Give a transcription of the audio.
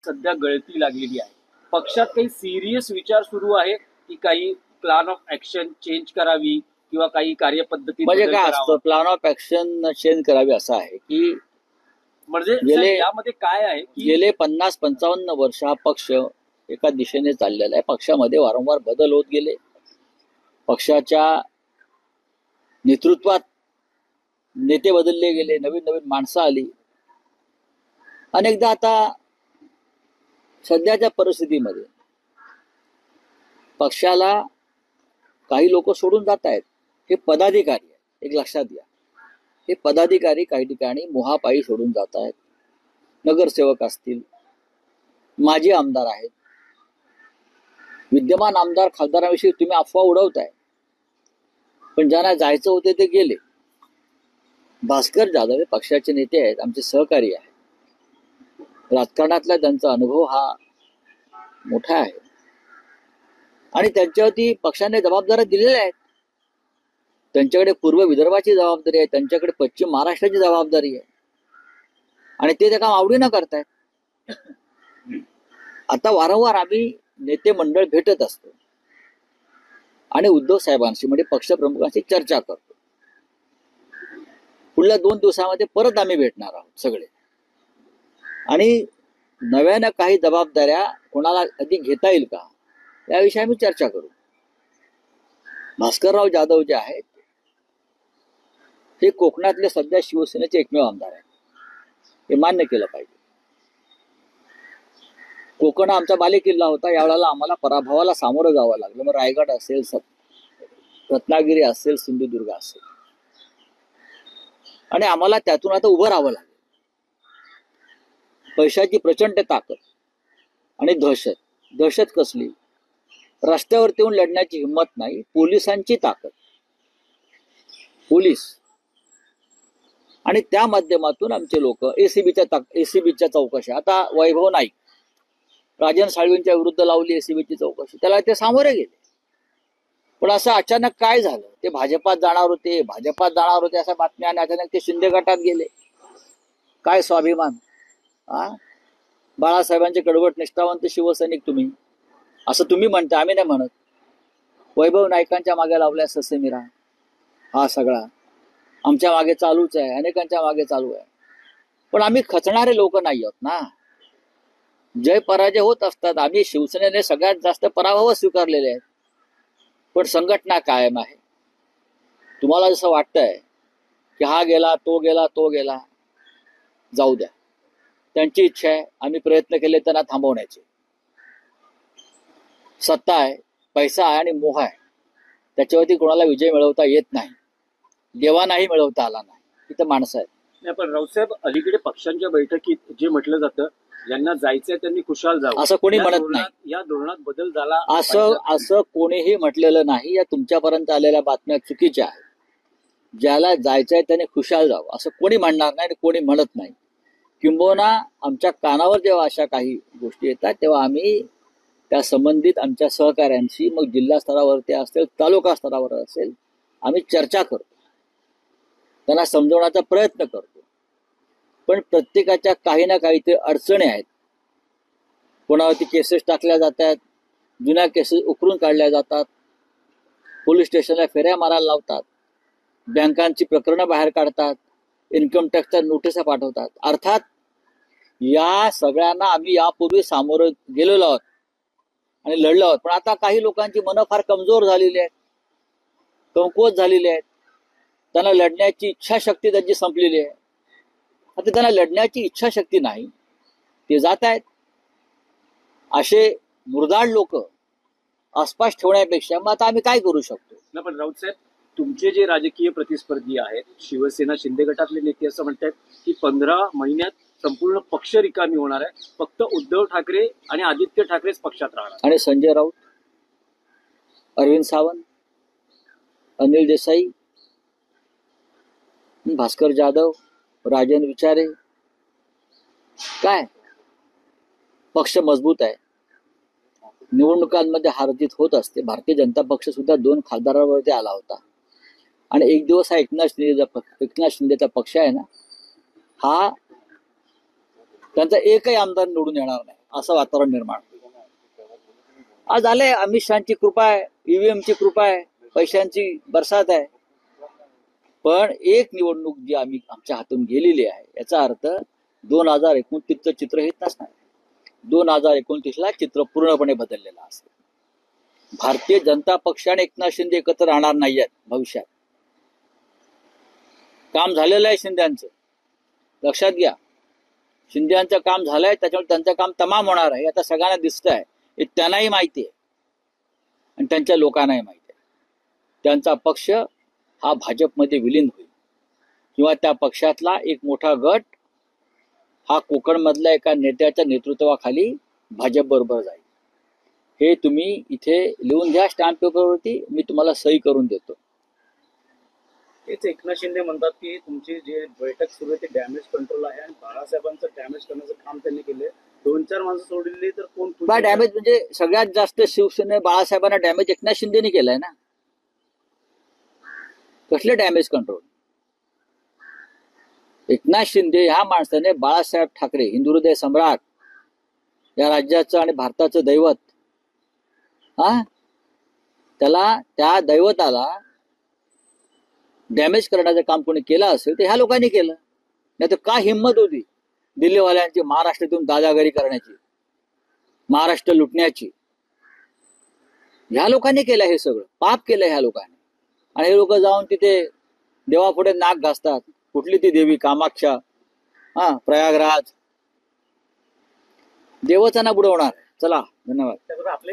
सध्या गळती लागलेली आहे. पक्षात काही सिरियस विचार सुरू आहे की काही प्लॅन ऑफ ऍक्शन चेंज करावी किंवा काही कार्यपद्धती म्हणजे काय असतं, प्लॅन ऑफ ऍक्शन चेंज करावी असं आहे की म्हणजे यामध्ये काय आहे की गेले 50-55 वर्ष हा पक्ष एका दिशेने चाललेला आहे. पक्षामध्ये वारंवार बदल होत गेले. पक्षाच्या नेतृत्वात नेते बदलले गेले, नवीन नवीन माणसं आली. अनेकदा आता सध्याच्या परिस्थितीमध्ये पक्षाला काही लोक सोडून जात आहेत. हे पदाधिकारी आहेत, एक लक्षात घ्या. हे पदाधिकारी काही ठिकाणी मोहापायी सोडून जात आहेत. नगरसेवक असतील, माजी आमदार आहेत, विद्यमान आमदार खासदारांविषयी तुम्ही अफवा उडवताय, पण ज्यांना जायचं होते ते गेले. भास्कर जाधव हे पक्षाचे नेते आहेत, आमचे सहकारी आहेत. राजकारणातला त्यांचा अनुभव हा मोठा आहे आणि त्यांच्यावरती पक्षाने जबाबदाऱ्या दिलेल्या आहेत. त्यांच्याकडे पूर्व विदर्भाची जबाबदारी आहे, त्यांच्याकडे पश्चिम महाराष्ट्राची जबाबदारी आहे आणि ते काम आवडीनं करतायत. आता वारंवार आम्ही नेते मंडळ भेटत असतो आणि उद्धव साहेबांशी म्हणजे पक्षप्रमुखांशी चर्चा करतो. पुढल्या 2 दिवसामध्ये परत आम्ही भेटणार आहोत सगळे आणि नव्यानं काही जबाबदाऱ्या कोणाला अधिक घेता येईल का याविषयी आम्ही चर्चा करू. भास्करराव जाधव जे आहेत हे कोकणातले सध्या शिवसेनेचे एकमेव आमदार आहेत. हे मान्य केलं पाहिजे. कोकण आमचा बालेकिल्ला होता. यावेळेला आम्हाला पराभवाला सामोरं जावं लागलं. मग रायगड असेल, रत्नागिरी असेल, सिंधुदुर्ग असेल आणि आम्हाला त्यातून आता उभं राहावं लागलं. पैशाची प्रचंड ताकद आणि दहशत कसली, रस्त्यावरती येऊन लढण्याची हिंमत नाही. पोलिसांची ताकद, पोलीस आणि त्या माध्यमातून आमचे लोक एसीबीच्या चौकशा. आता वैभव नाईक राजन साळवींच्या विरुद्ध लावली एसीबीची चौकशी, त्याला ते सामोरे गेले. पण असं अचानक काय झालं, ते भाजपात जाणार होते अशा बातम्या आणि अचानक ते शिंदे गटात गेले. काय स्वाभिमान. बाळासाहेबांचे कडवट निष्ठावंत शिवसैनिक तुम्ही, असं तुम्ही म्हणता, आम्ही नाही म्हणत. वैभव नाईकांच्या मागे लावलाय ससेमिरा. हा सगळा आमच्या मागे चालूच आहे, अनेकांच्या मागे चालू आहे. पण आम्ही खचणारे लोक नाही आहोत ना. जय पराजय होत असतात. आम्ही शिवसेनेने सगळ्यात जास्त पराभव स्वीकारलेले आहेत, पण संघटना कायम आहे. तुम्हाला जसं वाटतंय की हा गेला तो गेला, जाऊ द्या. त्यांची इच्छा आहे, आम्ही प्रयत्न केले त्यांना थांबवण्याचे. सत्ता आहे, पैसा आहे आणि मोह आहे, त्याच्यावरती कोणाला विजय मिळवता येत नाही. देवानाही मिळवता आला नाही. इथं माणसं आहेत. नाही, पण राऊसाहेब अलीकडे पक्षांच्या बैठकीत जे म्हटलं जातं, ज्यांना जायचंय त्यांनी खुशाल जावं, असं कोणी म्हणत नाही. या धोरणात बदल झाला असं कोणीही म्हटलेलं नाही. या तुमच्यापर्यंत आलेल्या बातम्या चुकीच्या आहेत. ज्याला जायचंय त्याने खुशाल जावं असं कोणी म्हणणार नाही, कोणी म्हणत नाही. किंबहुना आमच्या कानावर जेव्हा अशा काही गोष्टी येतात तेव्हा आम्ही त्या संबंधित आमच्या सहकाऱ्यांशी, मग जिल्हा स्तरावरती असेल, तालुका स्तरावर असेल, आम्ही चर्चा करतो, त्यांना समजवण्याचा प्रयत्न करतो. पण प्रत्येकाच्या काही ना काही ते अडचणी आहेत. कोणावरती केसेस टाकल्या जातात, जुन्या केसेस उकरून काढल्या जातात, पोलीस स्टेशनला फेऱ्या मारायला लावतात, बँकांची प्रकरणं बाहेर काढतात, इन्कम टॅक्सच्या नोटिसा पाठवतात. अर्थात या सगळ्यांना आम्ही यापूर्वी सामोरं गेलेलो आहोत आणि लढलो आहोत. पण आता काही लोकांची मनं फार कमजोर झालेली आहेत, कमकुवत झालेली आहेत. त्यांना लढण्याची इच्छाशक्ती त्यांची संपलेली आहे. आता त्यांना लढण्याची इच्छाशक्ती नाही, ते जात आहेत. असे मुरदाड लोक आसपास ठेवण्यापेक्षा मग आता आम्ही काय करू शकतो. ना, पण राऊतसाहेब, तुमचे जे राजकीय प्रतिस्पर्धी आहेत, शिवसेना शिंदे गटातले नेते असं म्हणतात की 15 महिन्यात संपूर्ण पक्ष रिकामी होणार आहे, फक्त उद्धव ठाकरे आणि आदित्य ठाकरेच पक्षात राहणार. आणि संजय राऊत, अरविंद सावंत, अनिल देसाई, भास्कर जाधव, राजन विचारे, काय पक्ष मजबूत आहे. निवडणुकांमध्ये हारजीत होत असते. भारतीय जनता पक्ष सुद्धा 2 खासदारांवरती आला होता आणि एक दिवस हा एकनाथ शिंदेचा पक्ष आहे ना, हा त्यांचा एकही आमदार निवडून येणार नाही. असं वातावरण निर्माण होईल. आज आले अमित शहाची कृपा आहे, ईव्हीएमची कृपा आहे, पैशांची बरसात आहे. पण एक निवडणूक जी आमच्या हातून गेलेली आहे याचा अर्थ 2029चं चित्र हेच नसणार. 2029ला चित्र पूर्णपणे बदललेलं असेल. भारतीय जनता पक्ष आणि एकनाथ शिंदे एकत्र राहणार नाहीयेत भविष्यात. काम झालेलं आहे शिंद्यांचं, लक्षात घ्या. शिंद्यांचं काम झालंय, त्याच्यामुळे त्यांचं काम तमाम होणार आहे. आता सगळ्यांना दिसतंय, हे त्यांनाही माहिती आहे आणि त्यांच्या लोकांनाही माहिती आहे. त्यांचा पक्ष हा भाजपमध्ये विलीन होईल किंवा त्या पक्षातला एक मोठा गट हा कोकणमधल्या एका नेत्याच्या नेतृत्वाखाली भाजप बरोबर जाईल. हे तुम्ही इथे लिहून घ्या स्टॅम्प पेपरवरती, मी तुम्हाला सही करून देतो. तेच एकनाथ शिंदे म्हणतात की तुमची जे बैठक सुरू आहे ते डॅमेज कंट्रोल आहे आणि बाळासाहेबांचं डॅमेज करण्याचं काम त्यांनी केलंय. 2-4 माणसं सोडलेली तर कोण डॅमेज म्हणजे सगळ्यात जास्त शिवसेने बाळासाहेबांना डॅमेज एकनाथ शिंदेने केलाय ना. कसले डॅमेज कंट्रोल? एकनाथ शिंदे ह्या माणसाने बाळासाहेब ठाकरे हिंदुहृदय सम्राट, या राज्याचं आणि भारताचं दैवत, त्याला त्या दैवताला डॅमेज करण्याचं काम कोणी केलं असेल तर ह्या लोकांनी केलं. नाही तर काय हिंमत होती दिल्लीवाल्यांची महाराष्ट्रातून दादागिरी करण्याची, महाराष्ट्र लुटण्याची? ह्या लोकांनी केलं, हे सगळं पाप केलं ह्या लोकांनी. आणि हे लोक जाऊन तिथे देवापुढे नाक घासतात. कुठली ती देवी, कामाक्षा, प्रयागराज, देवच ना बुडवणार. चला, धन्यवाद. आपले